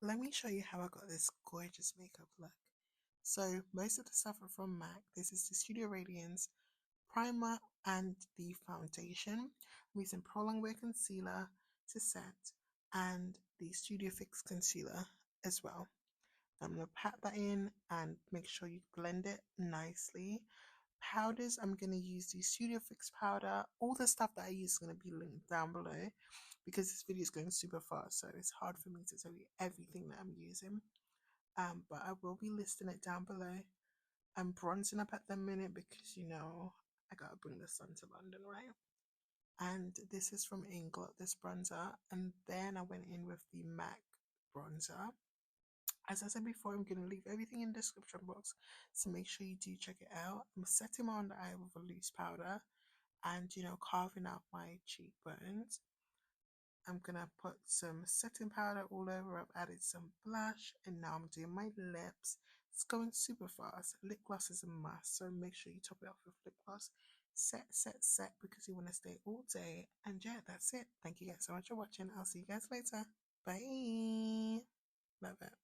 let me show you how I got this gorgeous makeup look. So most of the stuff are from MAC. This is the Studio Radiance primer and the foundation. I'm using ProLong Wear concealer to set and the Studio Fix concealer as well. I'm going to pat that in and make sure you blend it nicely. Powders, I'm going to use the Studio Fix powder. All the stuff that I use is going to be linked down below because this video is going super fast, so it's hard for me to tell you everything that I'm using. But I will be listing it down below. I'm bronzing up at the minute because, you know, I gotta bring the sun to London, right? And this is from Inglot, this bronzer. And then I went in with the MAC bronzer. As I said before, I'm going to leave everything in the description box, so make sure you do check it out. I'm setting my under eye with a loose powder and, you know, carving out my cheekbones. I'm going to put some setting powder all over. I've added some blush and now I'm doing my lips. It's going super fast. Lip gloss is a must, so make sure you top it off with lip gloss. Set because you want to stay all day. And yeah, that's it. Thank you guys so much for watching. I'll see you guys later. Bye. Love it.